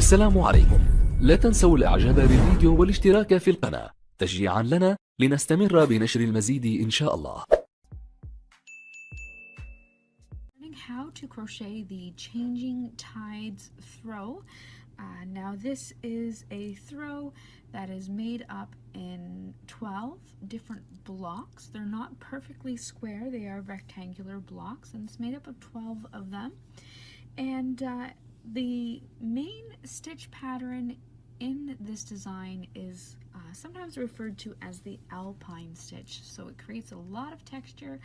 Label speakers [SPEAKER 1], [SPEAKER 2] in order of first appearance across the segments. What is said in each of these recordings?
[SPEAKER 1] السلام عليكم. لا تنسوا الإعجاب بالفيديو والاشتراك في القناة تشجيعا لنا لنستمر بنشر المزيد إن شاء الله.
[SPEAKER 2] How to crochet the changing tides throw. Now this is a throw that is made up in 12 different blocks. They're not perfectly square, they are rectangular blocks, and it's made up of 12 of them. And the main stitch pattern in this design is sometimes referred to as the alpine stitch. So it creates a lot of texture,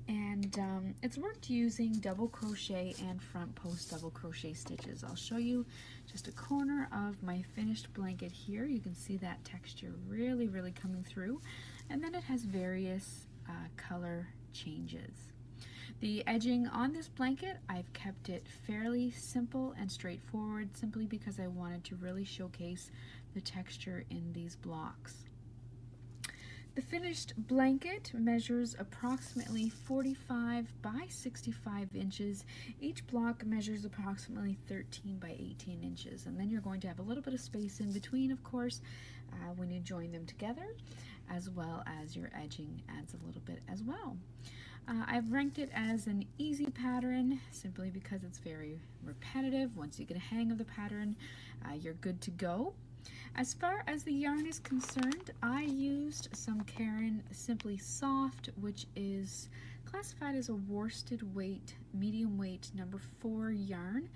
[SPEAKER 2] and it's worked using double crochet and front post double crochet stitches. I'll show you just a corner of my finished blanket here. You can see that texture really coming through, and then it has various color changes. The edging on this blanket, I've kept it fairly simple and straightforward, simply because I wanted to really showcase the texture in these blocks. The finished blanket measures approximately 45 by 65 inches. Each block measures approximately 13 by 18 inches, and then you're going to have a little bit of space in between, of course, when you join them together, as well as your edging adds a little bit as well. I've ranked it as an easy pattern simply because it's very repetitive. Once you get a hang of the pattern, you're good to go. As far as the yarn is concerned, I used some Caron Simply Soft, which is classified as a worsted weight, medium weight, number 4 yarn.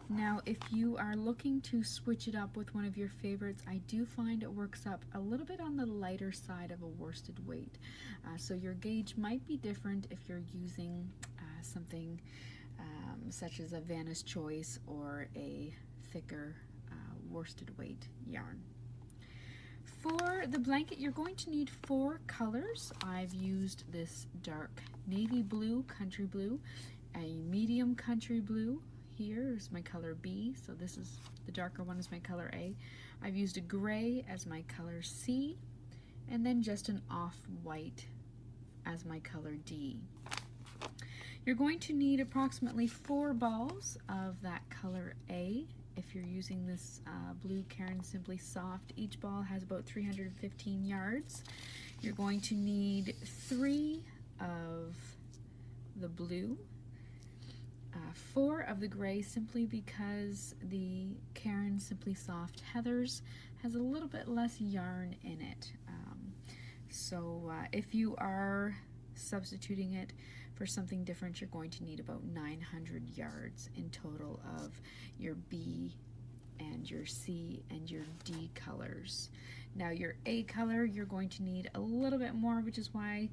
[SPEAKER 2] Now, if you are looking to switch it up with one of your favorites, I do find it works up a little bit on the lighter side of a worsted weight. So your gauge might be different if you're using something such as a Vanna's Choice or a thicker worsted weight yarn. For the blanket, you're going to need 4 colors. I've used this dark navy blue, country blue, a medium country blue. Here is my color B, so this is the darker one is my color A. I've used a gray as my color C, and then just an off-white as my color D. You're going to need approximately 4 balls of that color A. If you're using this blue Caron Simply Soft, each ball has about 315 yards. You're going to need 3 of the blue, 4 of the gray, simply because the Caron Simply Soft Heathers has a little bit less yarn in it. So if you are substituting it for something different, you're going to need about 900 yards in total of your B and your C and your D colors. Now your A color, you're going to need a little bit more, which is why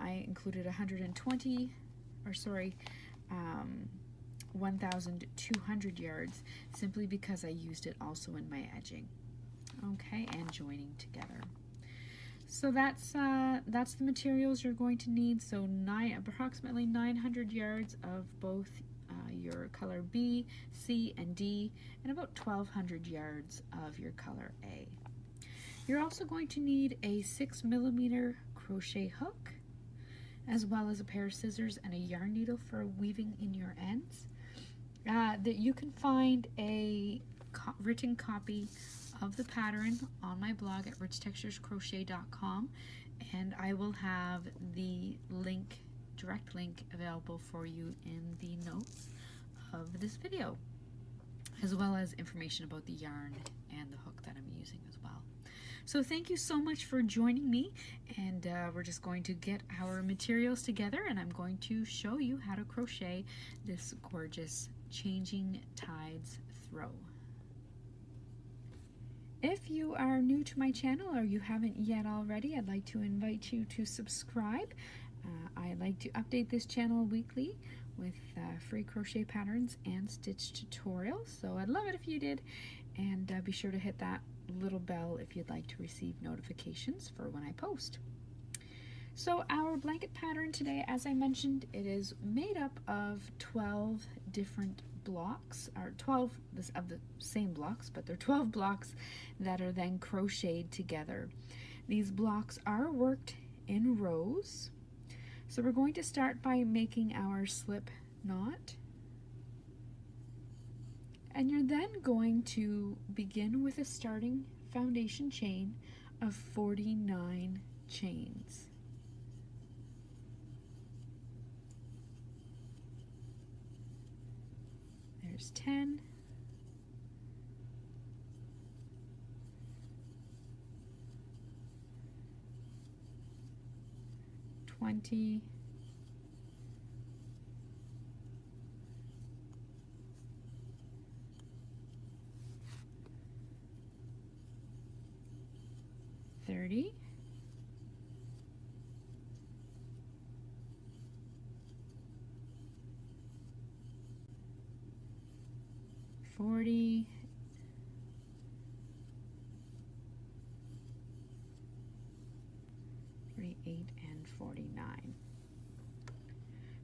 [SPEAKER 2] I included 1,200 yards, simply because I used it also in my edging, okay, and joining together. So that's the materials you're going to need. So approximately 900 yards of both your color B, C, and D, and about 1,200 yards of your color A. You're also going to need a 6mm crochet hook, as well as a pair of scissors and a yarn needle for weaving in your ends. That you can find a written copy of the pattern on my blog at richtexturescrochet.com, and I will have the direct link available for you in the notes of this video, as well as information about the yarn and the hook that I'm using as well. So thank you so much for joining me, and we're just going to get our materials together, and I'm going to show you how to crochet this gorgeous changing tides throw. If you are new to my channel or you haven't yet already, I'd like to invite you to subscribe. I like to update this channel weekly with free crochet patterns and stitch tutorials, so I'd love it if you did, and be sure to hit that little bell if you'd like to receive notifications for when I post. So our blanket pattern today, as I mentioned, it is made up of 12 different blocks, or 12 of the same blocks, but they're 12 blocks that are then crocheted together. These blocks are worked in rows. So we're going to start by making our slip knot, And you're then going to begin with a starting foundation chain of 49 chains. There's 10, 20, 30, 40, 48, and 49.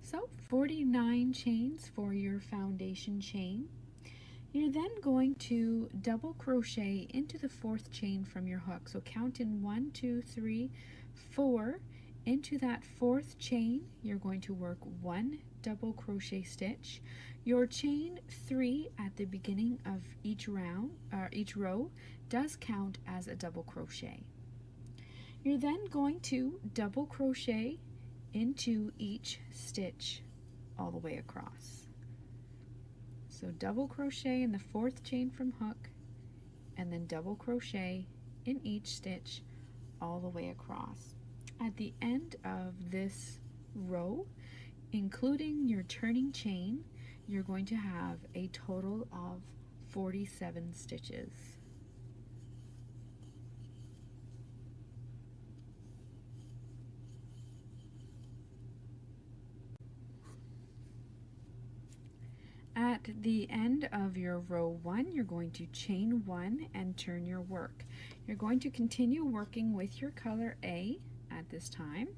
[SPEAKER 2] So 49 chains for your foundation chain. You're then going to double crochet into the 4th chain from your hook. So count in 1, 2, 3, 4. Into that 4th chain, you're going to work 1 double crochet stitch. Your chain 3 at the beginning of each row does count as a double crochet. You're then going to double crochet into each stitch all the way across. So double crochet in the 4th chain from hook, and then double crochet in each stitch all the way across. At the end of this row, including your turning chain, you're going to have a total of 47 stitches. At the end of your row 1, you're going to chain 1 and turn your work. You're going to continue working with your color A at this time.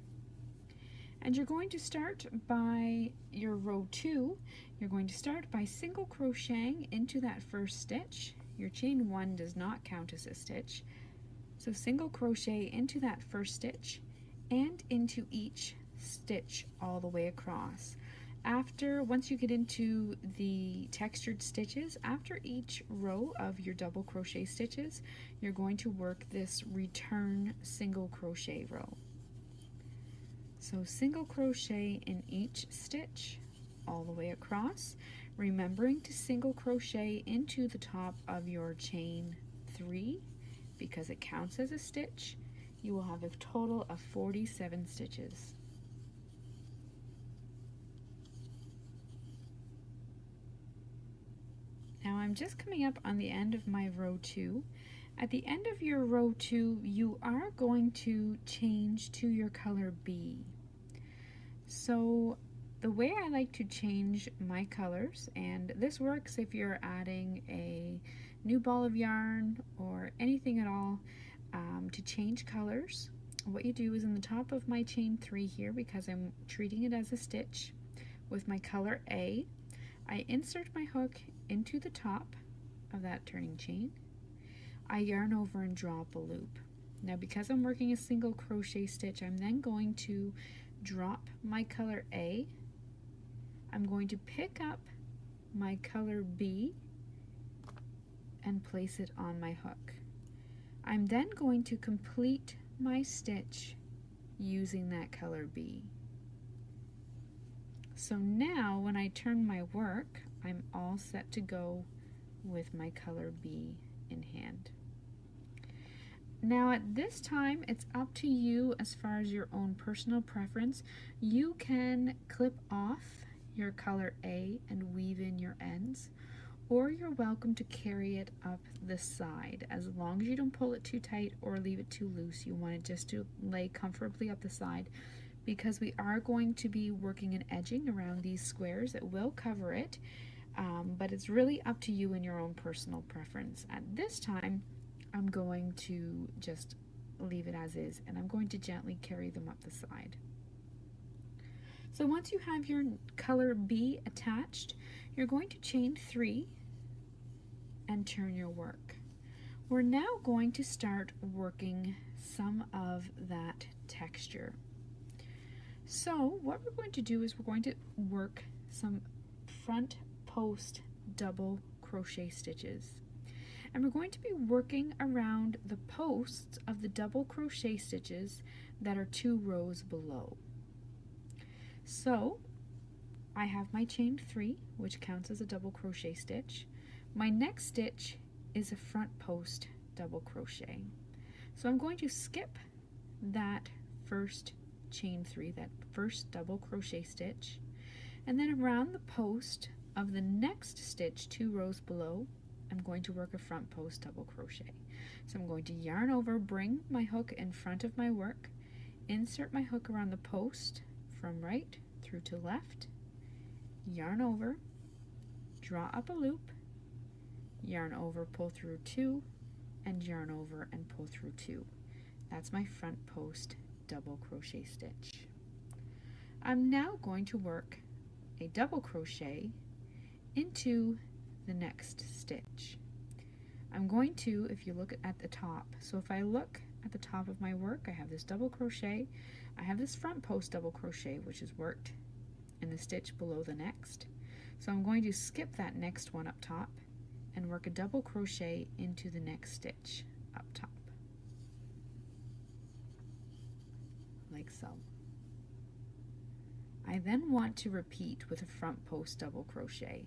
[SPEAKER 2] And you're going to start by your row 2. You're going to start by single crocheting into that first stitch. Your chain 1 does not count as a stitch. So single crochet into that first stitch and into each stitch all the way across. Once you get into the textured stitches, after each row of your double crochet stitches, you're going to work this return single crochet row. So single crochet in each stitch all the way across, remembering to single crochet into the top of your chain 3 because it counts as a stitch. You will have a total of 47 stitches. Now I'm just coming up on the end of my row 2. At the end of your row 2, you are going to change to your color B. So the way I like to change my colors, and this works if you're adding a new ball of yarn or anything at all, to change colors, what you do is in the top of my chain 3 here, because I'm treating it as a stitch with my color A, I insert my hook into the top of that turning chain. I yarn over and draw up a loop. Now because I'm working a single crochet stitch, I'm then going to drop my color A. I'm going to pick up my color B and place it on my hook. I'm then going to complete my stitch using that color B. So now when I turn my work, I'm all set to go with my color B in hand. Now at this time, it's up to you as far as your own personal preference. You can clip off your color A and weave in your ends, or you're welcome to carry it up the side. As long as you don't pull it too tight or leave it too loose, you want it just to lay comfortably up the side, because we are going to be working an edging around these squares. It will cover it, but it's really up to you and your own personal preference. At this time, I'm going to just leave it as is, and I'm going to gently carry them up the side. So once you have your color B attached, you're going to chain 3 and turn your work. We're now going to start working some of that texture. So what we're going to do is we're going to work some front post double crochet stitches. And we're going to be working around the posts of the double crochet stitches that are 2 rows below. So I have my chain 3, which counts as a double crochet stitch. My next stitch is a front post double crochet. So I'm going to skip that first chain 3, that first double crochet stitch, and then around the post of the next stitch 2 rows below, I'm going to work a front post double crochet. So I'm going to yarn over, bring my hook in front of my work, insert my hook around the post from right through to left, yarn over, draw up a loop, yarn over, pull through 2, and yarn over and pull through 2. That's my front post double crochet stitch. I'm now going to work a double crochet into the next stitch. I'm going to, if you look at the top, so if I look at the top of my work, I have this double crochet, I have this front post double crochet which is worked in the stitch below the next. So I'm going to skip that next one up top and work a double crochet into the next stitch up top, like so. I then want to repeat with a front post double crochet.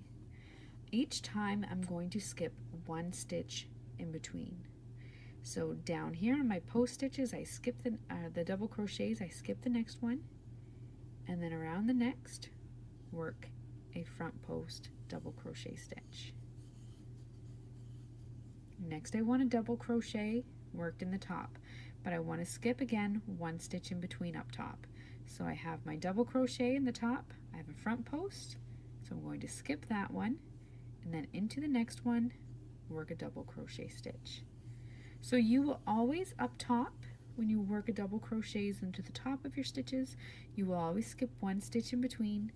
[SPEAKER 2] Each time I'm going to skip 1 stitch in between. So down here on my post stitches, I skip the double crochets, I skip the next one, and then around the next, work a front post double crochet stitch. Next I want a double crochet worked in the top, but I want to skip again 1 stitch in between up top. So I have my double crochet in the top, I have a front post, so I'm going to skip that one, and then into the next one, work a double crochet stitch. So you will always up top, when you work a double crochets into the top of your stitches, you will always skip 1 stitch in between.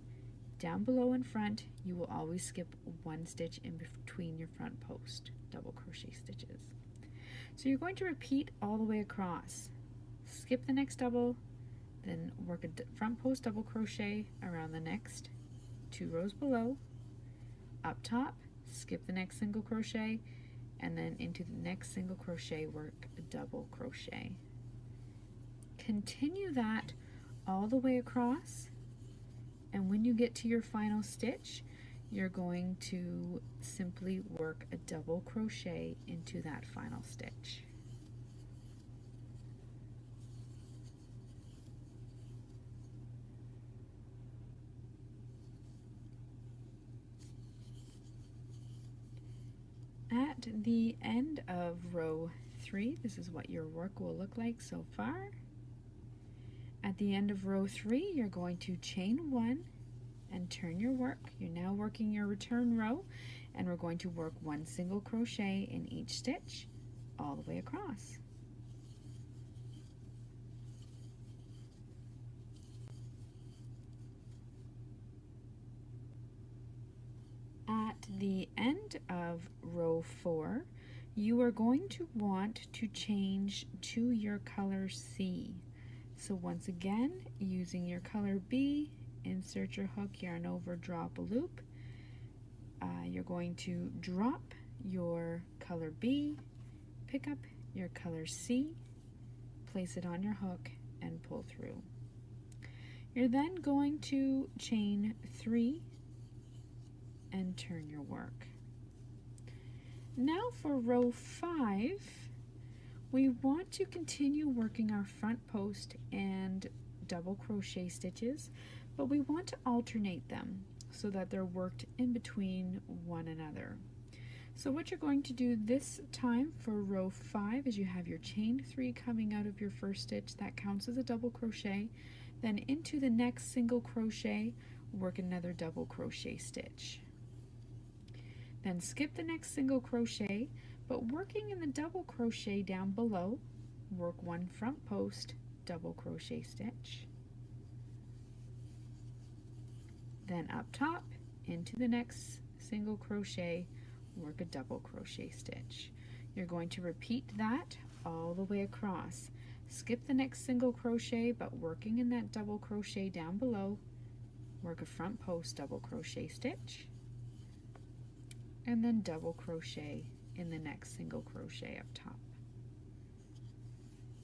[SPEAKER 2] Down below in front, you will always skip 1 stitch in between your front post double crochet stitches. So you're going to repeat all the way across. Skip the next double, then work a front post double crochet around the next 2 rows below, up top, skip the next single crochet, and then into the next single crochet, work a double crochet. Continue that all the way across, and when you get to your final stitch, you're going to simply work a double crochet into that final stitch. At the end of row 3, this is what your work will look like so far. At the end of row 3, you're going to chain 1 and turn your work. You're now working your return row, and we're going to work 1 single crochet in each stitch all the way across. At the end of row 4, you are going to want to change to your color C. So once again, using your color B, insert your hook, yarn over, drop a loop. You're going to drop your color B, pick up your color C, place it on your hook, and pull through. You're then going to chain 3 and turn your work. Now for row 5, we want to continue working our front post and double crochet stitches, but we want to alternate them so that they're worked in between one another. So what you're going to do this time for row 5 is you have your chain 3 coming out of your first stitch, that counts as a double crochet, then into the next single crochet, work another double crochet stitch. Then skip the next single crochet, but working in the double crochet down below, work 1 front post double crochet stitch. Then up top, into the next single crochet, work a double crochet stitch. You're going to repeat that all the way across. Skip the next single crochet, but working in that double crochet down below, work a front post double crochet stitch. and then double crochet in the next single crochet up top.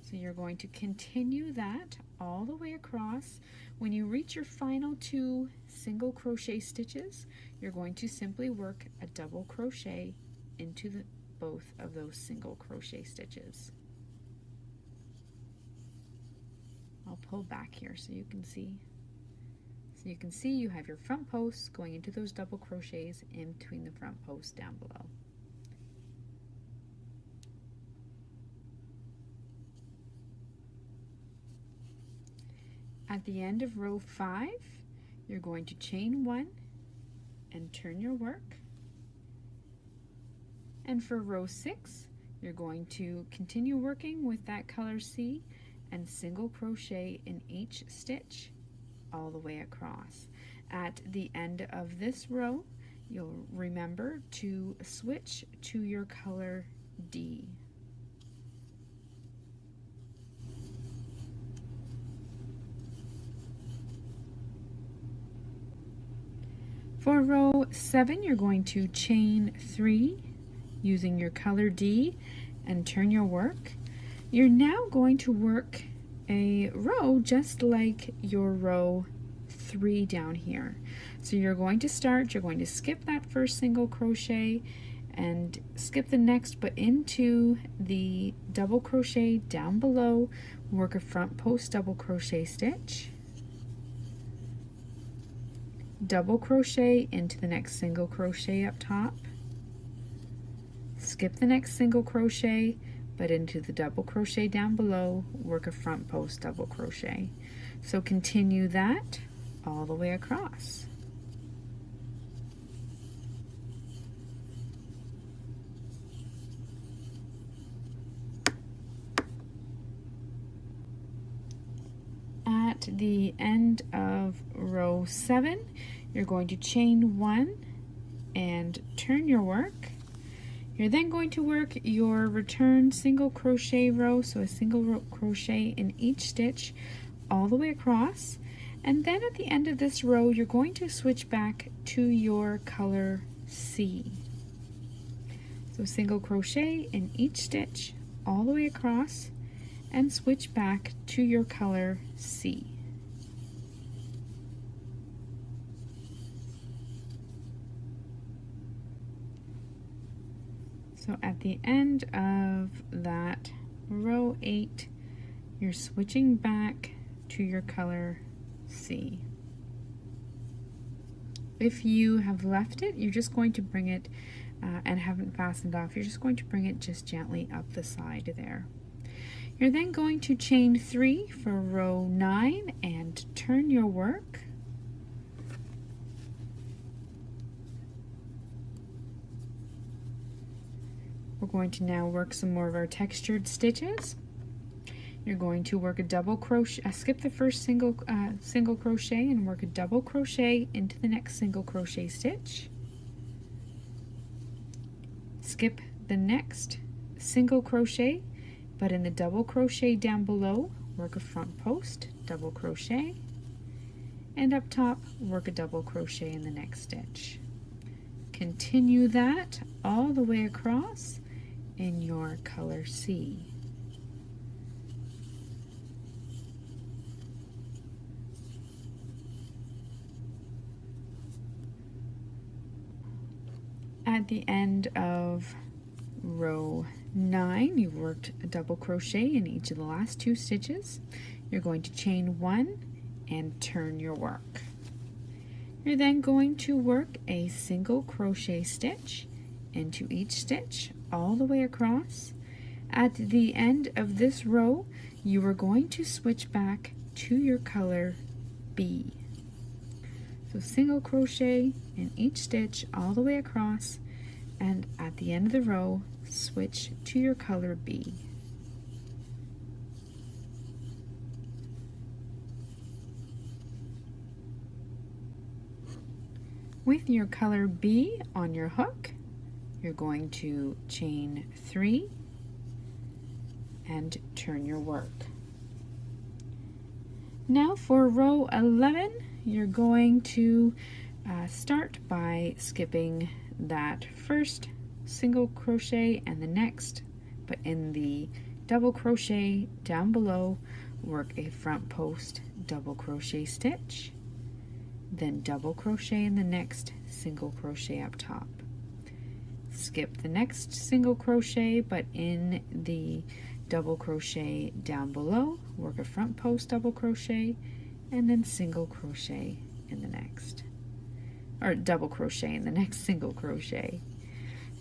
[SPEAKER 2] So you're going to continue that all the way across. When you reach your final 2 single crochet stitches, you're going to simply work a double crochet into both of those single crochet stitches. I'll pull back here so you can see. So you can see you have your front posts going into those double crochets in between the front posts down below. At the end of row 5, you're going to chain 1 and turn your work. And for row 6, you're going to continue working with that color C and single crochet in each stitch all the way across. At the end of this row, you'll remember to switch to your color D. For row 7, you're going to chain 3 using your color D and turn your work. You're now going to work a row just like your row 3 down here. So you're going to skip that first single crochet and skip the next, but into the double crochet down below, work a front post double crochet stitch, double crochet into the next single crochet up top, skip the next single crochet, but into the double crochet down below, work a front post double crochet. So continue that all the way across. At the end of row 7, you're going to chain 1 and turn your work. You're then going to work your return single crochet row, so a single crochet in each stitch all the way across. And then at the end of this row, you're going to switch back to your color C. So single crochet in each stitch all the way across and switch back to your color C. So at the end of that row 8, you're switching back to your color C. If you have left it, you're just going to bring it and haven't fastened off, you're just going to bring it just gently up the side there. You're then going to chain 3 for row 9 and turn your work. We're going to now work some more of our textured stitches. You're going to work a double crochet, skip the first single crochet and work a double crochet into the next single crochet stitch. Skip the next single crochet, but in the double crochet down below, work a front post, double crochet, and up top, work a double crochet in the next stitch. Continue that all the way across in your color C. At the end of row 9, you've worked a double crochet in each of the last 2 stitches. You're going to chain 1 and turn your work. You're then going to work a single crochet stitch into each stitch all the way across. At the end of this row, you are going to switch back to your color B. So single crochet in each stitch all the way across, and at the end of the row, switch to your color B. With your color B on your hook, you're going to chain 3 and turn your work. Now for row 11, you're going to start by skipping that first single crochet and the next, but in the double crochet down below, work a front post double crochet stitch, then double crochet in the next single crochet up top. Skip the next single crochet, but in the double crochet down below, work a front post double crochet, and then single crochet in the next, or double crochet in the next single crochet.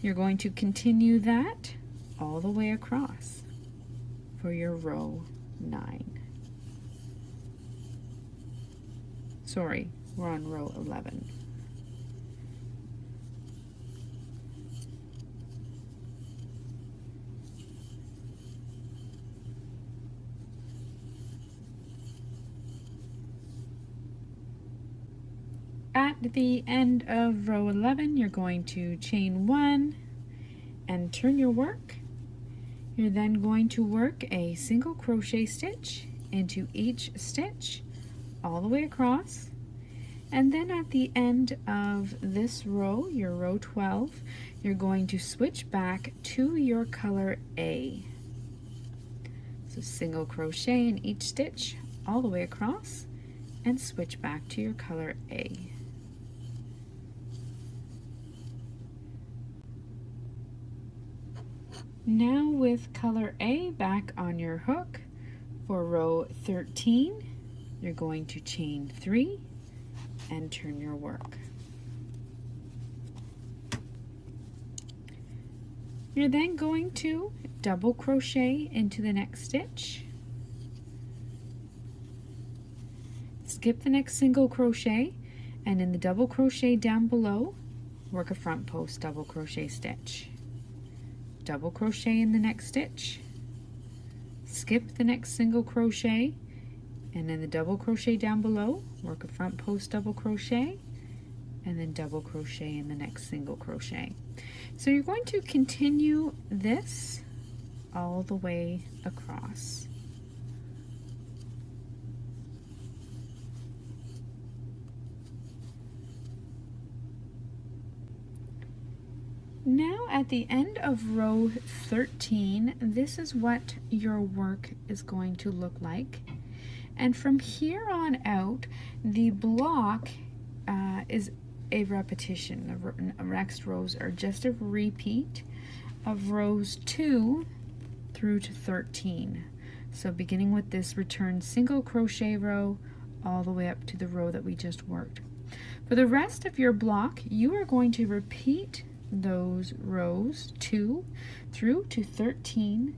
[SPEAKER 2] You're going to continue that all the way across for your row 9. Sorry, we're on row 11. At the end of row 11, you're going to chain 1 and turn your work. You're then going to work a single crochet stitch into each stitch all the way across, and then at the end of this row, your row 12, you're going to switch back to your color A. So single crochet in each stitch all the way across and switch back to your color A. Now with color A back on your hook for row 13, you're going to chain 3 and turn your work. You're then going to double crochet into the next stitch, skip the next single crochet, and in the double crochet down below, work a front post double crochet stitch. Double crochet in the next stitch, skip the next single crochet, and in the double crochet down below, work a front post double crochet, and then double crochet in the next single crochet. So you're going to continue this all the way across. Now at the end of row 13, this is what your work is going to look like. And from here on out, the block is a repetition. The next rows are just a repeat of rows 2 through to 13. So beginning with this return single crochet row all the way up to the row that we just worked. For the rest of your block, you are going to repeat those rows 2 through to 13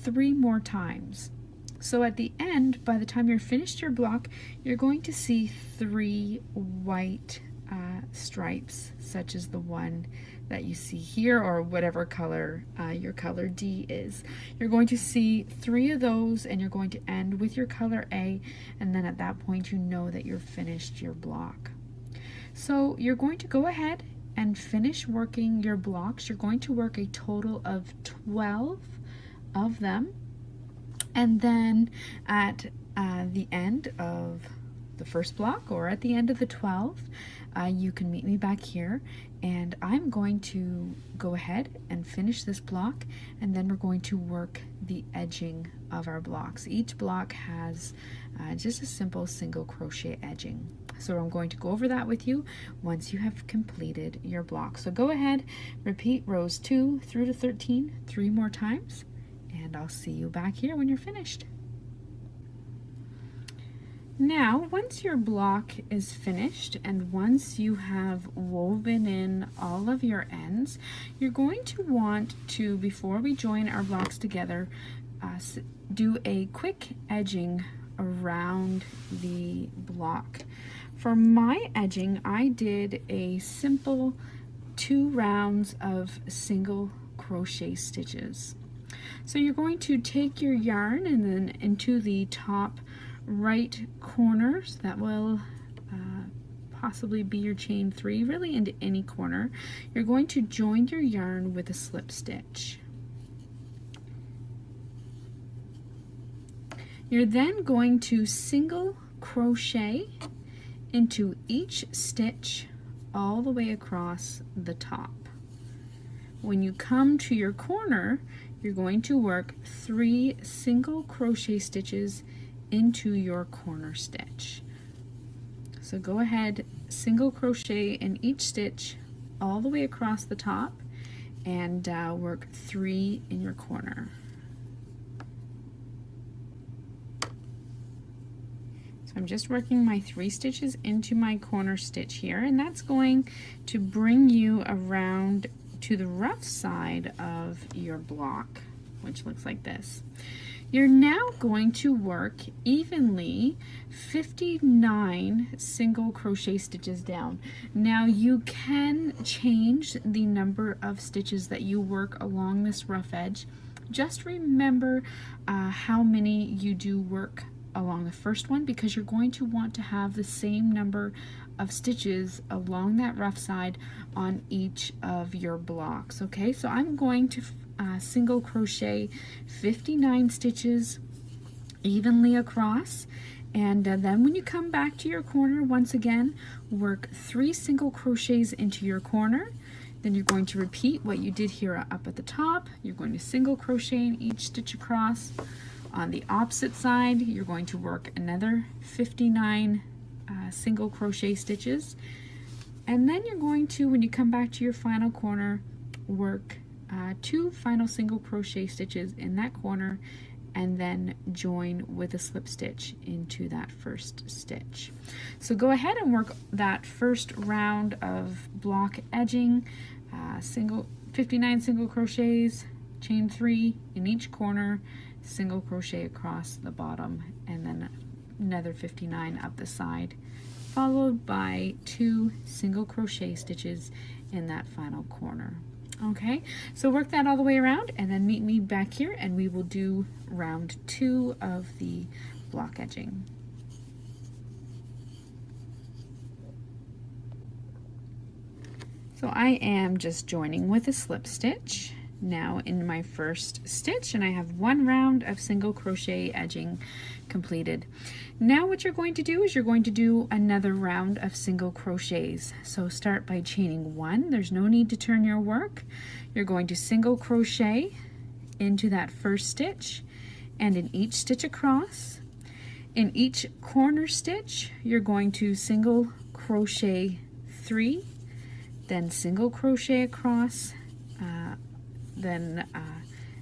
[SPEAKER 2] 3 more times. So at the end, by the time you're finished your block, you're going to see 3 white stripes, such as the one that you see here, or whatever color your color D is. You're going to see 3 of those, and you're going to end with your color A, and then at that point you know that you're finished your block. So you're going to go ahead and finish working your blocks. You're going to work a total of 12 of them, and then at the end of the first block, or at the end of the 12, you can meet me back here, and I'm going to go ahead and finish this block, and then we're going to work the edging of our blocks. Each block has just a simple single crochet edging. So I'm going to go over that with you once you have completed your block. So go ahead, repeat rows 2 through to 13 3 more times, and I'll see you back here when you're finished. Now, once your block is finished and once you have woven in all of your ends, you're going to want to, before we join our blocks together, do a quick edging around the block. For my edging, I did a simple 2 rounds of single crochet stitches. So you're going to take your yarn and then into the top right corners, that will possibly be your chain 3, really into any corner. You're going to join your yarn with a slip stitch. You're then going to single crochet into each stitch all the way across the top. When you come to your corner, you're going to work 3 single crochet stitches into your corner stitch. So go ahead, single crochet in each stitch all the way across the top, and work 3 in your corner. So I'm just working my 3 stitches into my corner stitch here, and that's going to bring you around to the rough side of your block, which looks like this. You're now going to work evenly 59 single crochet stitches down. Now you can change the number of stitches that you work along this rough edge. Just remember how many you do work along the first one, because you're going to want to have the same number of stitches along that rough side on each of your blocks. Okay, so I'm going to single crochet 59 stitches evenly across, and then when you come back to your corner, once again work 3 single crochets into your corner. Then you're going to repeat what you did here up at the top. You're going to single crochet in each stitch across. On the opposite side, you're going to work another 59 single crochet stitches, and then you're going to, when you come back to your final corner, work 2 final single crochet stitches in that corner, and then join with a slip stitch into that first stitch. So go ahead and work that first round of block edging, 59 single crochets, chain 3 in each corner, single crochet across the bottom, and then another 59 up the side, followed by 2 single crochet stitches in that final corner. Okay, so work that all the way around, and then meet me back here and we will do round 2 of the block edging. So I am just joining with a slip stitch now in my first stitch, and I have 1 round of single crochet edging completed. Now what you're going to do is you're going to do another round of single crochets. So start by chaining 1. There's no need to turn your work. You're going to single crochet into that first stitch, and in each stitch across, in each corner stitch, you're going to single crochet 3, then single crochet across,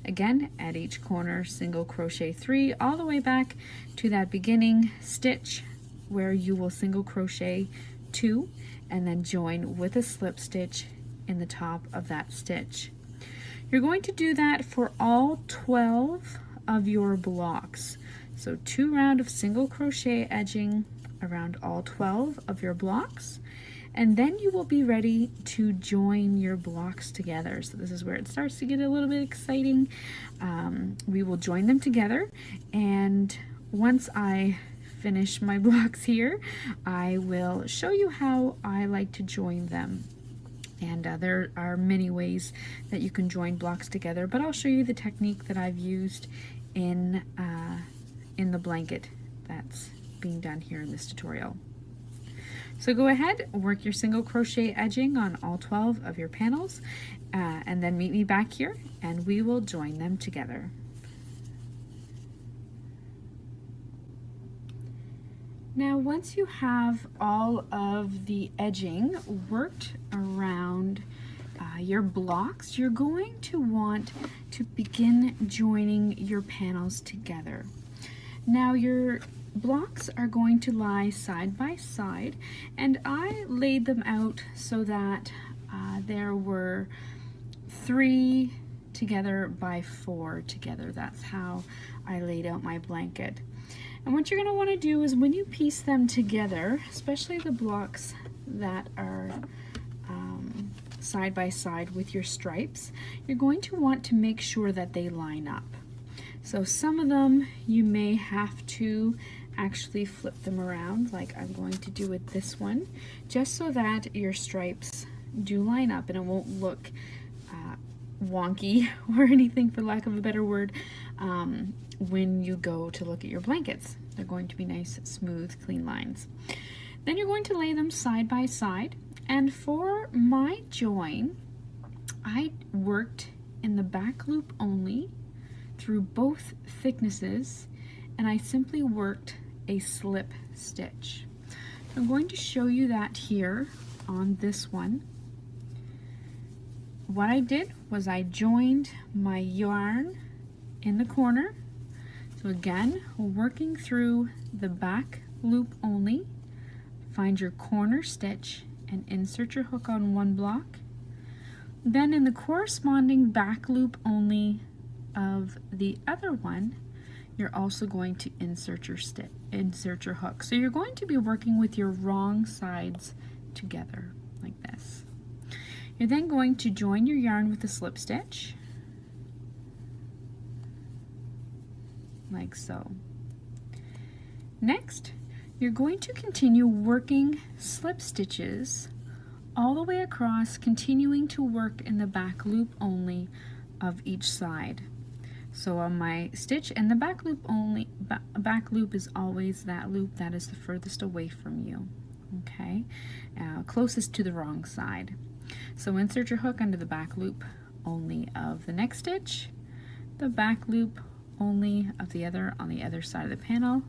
[SPEAKER 2] again at each corner single crochet 3 all the way back to that beginning stitch where you will single crochet 2 and then join with a slip stitch in the top of that stitch. You're going to do that for all 12 of your blocks. So 2 rounds of single crochet edging around all 12 of your blocks, and then you will be ready to join your blocks together. So this is where it starts to get a little bit exciting. We will join them together, and once I finish my blocks here, I will show you how I like to join them. And there are many ways that you can join blocks together, but I'll show you the technique that I've used in the blanket that's being done here in this tutorial. So go ahead, work your single crochet edging on all 12 of your panels, and then meet me back here and we will join them together. Now once you have all of the edging worked around your blocks, you're going to want to begin joining your panels together. Now your blocks are going to lie side by side, and I laid them out so that there were 3 together by 4 together. That's how I laid out my blanket. And what you're going to want to do is when you piece them together, especially the blocks that are side by side with your stripes, you're going to want to make sure that they line up. So some of them you may have to actually flip them around, like I'm going to do with this one, just so that your stripes do line up and it won't look wonky or anything, for lack of a better word, when you go to look at your blankets. They're going to be nice, smooth, clean lines. Then you're going to lay them side by side, And for my join, I worked in the back loop only through both thicknesses, and I simply worked a slip stitch. I'm going to show you that here on this one. What I did was I joined my yarn in the corner. So again, working through the back loop only, find your corner stitch and insert your hook on one block. Then in the corresponding back loop only of the other one, you're also going to insert your hook. So you're going to be working with your wrong sides together like this. You're then going to join your yarn with a slip stitch, like so. Next, you're going to continue working slip stitches all the way across, continuing to work in the back loop only of each side. So on my stitch and the back loop only, back loop is always that loop that is the furthest away from you, okay? Closest to the wrong side. So insert your hook under the back loop only of the next stitch, the back loop only of the other on the other side of the panel,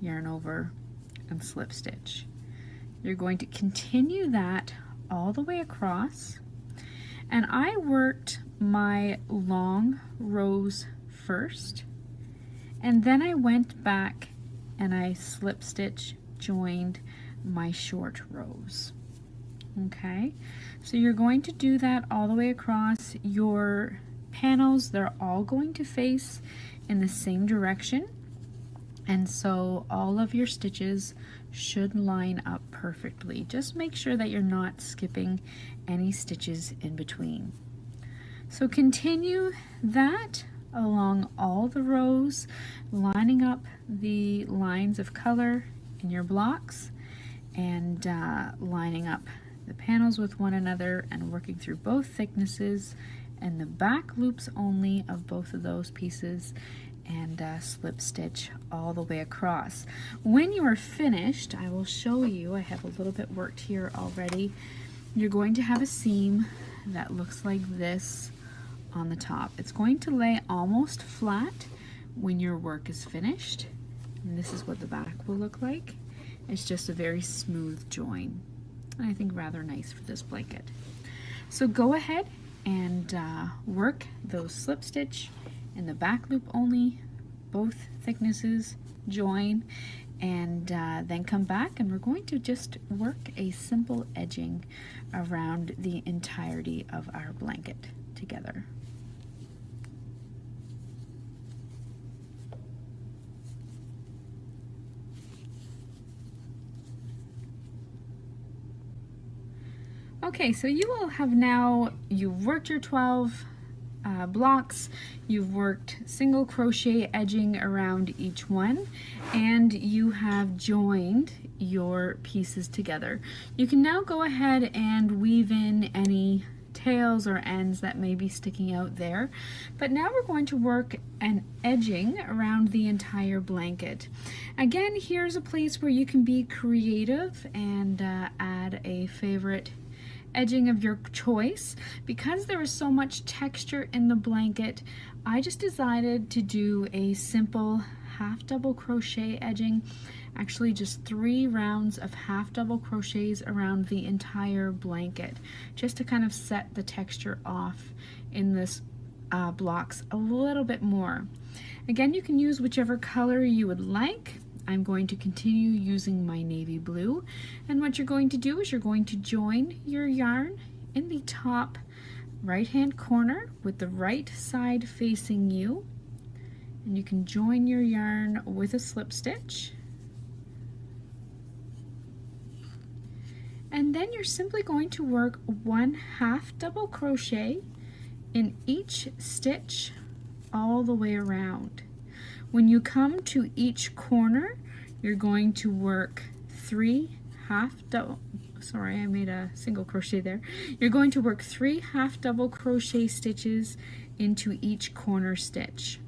[SPEAKER 2] yarn over and slip stitch. You're going to continue that all the way across, and I worked my long rows first, and then I went back and I slip stitch joined my short rows. Okay, so you're going to do that all the way across. Your panels, they're all going to face in the same direction, and so all of your stitches should line up perfectly. Just make sure that you're not skipping any stitches in between. So continue that along all the rows, lining up the lines of color in your blocks and lining up the panels with one another and working through both thicknesses and the back loops only of both of those pieces, and slip stitch all the way across. When you are finished, I will show you, I have a little bit worked here already. You're going to have a seam that looks like this on the top. It's going to lay almost flat when your work is finished, and this is what the back will look like. It's just a very smooth join, and I think rather nice for this blanket. So go ahead and work those slip stitch in the back loop only, both thicknesses, join, and then come back, and we're going to just work a simple edging around the entirety of our blanket together. Okay, so you will have now, you've worked your 12 blocks, you've worked single crochet edging around each one, and you have joined your pieces together. You can now go ahead and weave in any tails or ends that may be sticking out there, but now we're going to work an edging around the entire blanket. Again, here's a place where you can be creative and add a favorite edging of your choice. Because there is so much texture in the blanket, I just decided to do a simple half double crochet edging, actually just 3 rounds of half double crochets around the entire blanket, just to kind of set the texture off in this blocks a little bit more. Again, you can use whichever color you would like. I'm going to continue using my navy blue, and what you're going to do is you're going to join your yarn in the top right hand corner with the right side facing you, and you can join your yarn with a slip stitch, and then you're simply going to work 1 half double crochet in each stitch all the way around. When you come to each corner, you're going to work 3 half double, sorry, I made a single crochet there. You're going to work 3 half double crochet stitches into each corner stitch.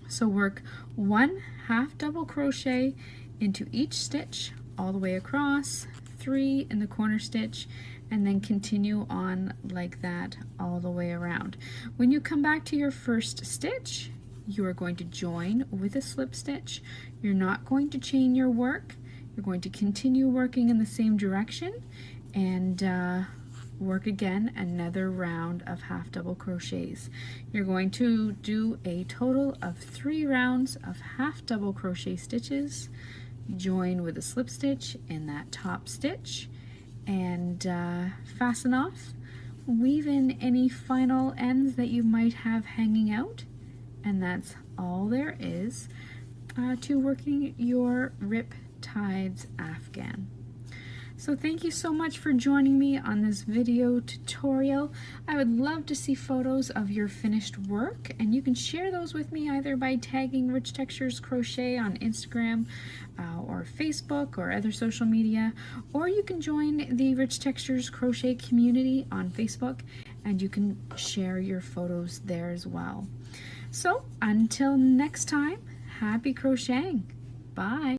[SPEAKER 2] So work 1 half double crochet into each stitch all the way across, 3 in the corner stitch, and then continue on like that all the way around. When you come back to your first stitch, you are going to join with a slip stitch. You're not going to chain your work. You're going to continue working in the same direction and work again another round of half double crochets. You're going to do a total of 3 rounds of half double crochet stitches, join with a slip stitch in that top stitch, and fasten off. Weave in any final ends that you might have hanging out, and that's all there is to working your Rip Tides Afghan. So thank you so much for joining me on this video tutorial. I would love to see photos of your finished work, and you can share those with me either by tagging Rich Textures Crochet on Instagram or Facebook or other social media, or you can join the Rich Textures Crochet community on Facebook and you can share your photos there as well. So until next time, happy crocheting. Bye.